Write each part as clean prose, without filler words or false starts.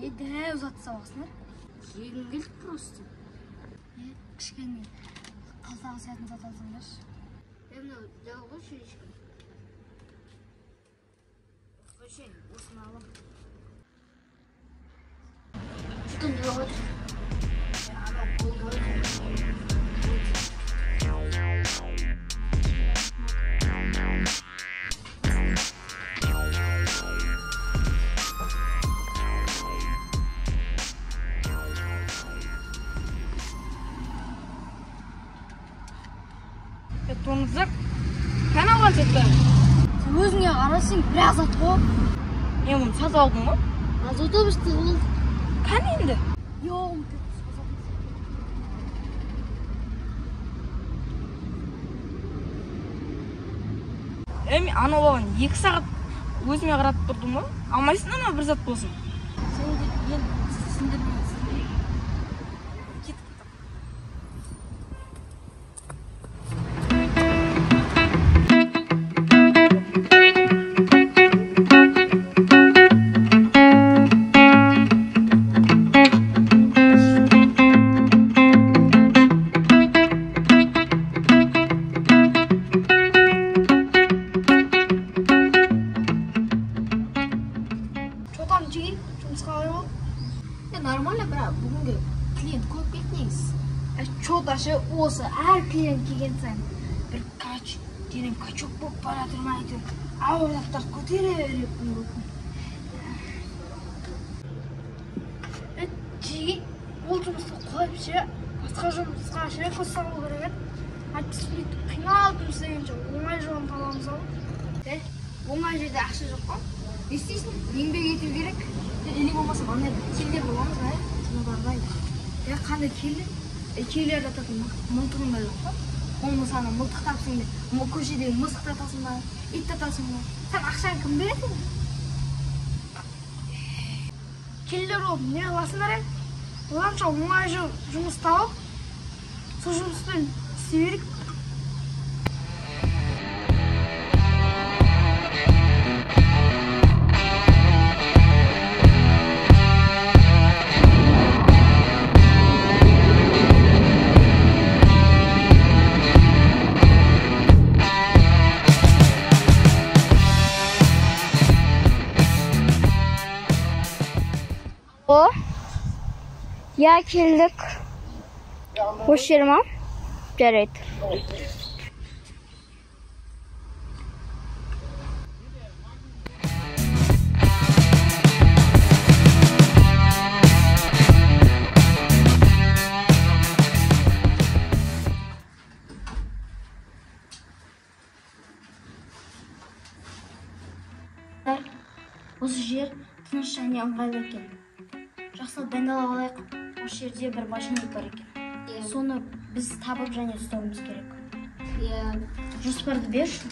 Дәу зат сабасыңдар. Жегім келді просто. Кішкене қалтаға сәтін зат алсаңдар. Мынау дәу ғой шешкім. Қойшы, осыны алам. Жұтын дұлақ отыр. Анау қолды отыр. Тонызық, кән алған сәттер? Сен өзіңе қарасың, біраз зат қой. Мен мұны сатып алдым ма? Автобусты болды. Кән енді? Йоғым Анау болған 2 сағат өзіме қаратып тұрдым ма? Алмайсың ма бір зат болсын? Сен де ел түсіндірмейсің. Нормально, бірақ бүгінгі клиент көп кетнеңіз. Чоташы осы әр клиент келген сайын бір терең качок болып бара тұрмай әйтеуір ауыр заттарды көтере беріп жеге ол жұмысты қойып ше басқа жұмысқа ше көз салу керек еді. Сөйтіп қиналып істегенше оңай жолын табамыз ау. Оңай жерде ақша жоқ қой. Не істейсің? Еңбек ету керек. Или болмаса андай келдер боламыз ба? Сондай. Қандай келдер? Келдерді ататын мылтығында жоқ па? Оны саны мылтық тапсың ба? Көшедегі мысық татасың ба? Ит татасың ба? Сен ақшаны кім бересің? Келдер болып не қыласыңдар еді? Оданша оңай жұмыс тауып, сол жұмыспен істей берейік. Ya keldik. Hoş yerim ha? Жарайды. Осы жер тыныш және ыңғайлы екен. Жақсылап дайындалып алайық. Осы жерде бір машина бар екен. Соны біз табып және ұстауымыз керек. Жоспарды берші.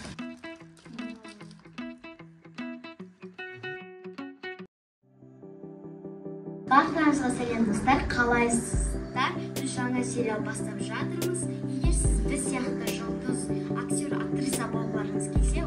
Барлықтарыңызға сәлем достар, қалайсыздар? Біз жаңа сериал бастап жатырмыз. Егер сіз біз сияқты жұлдыз актер, актриса болғыларыңыз келсе,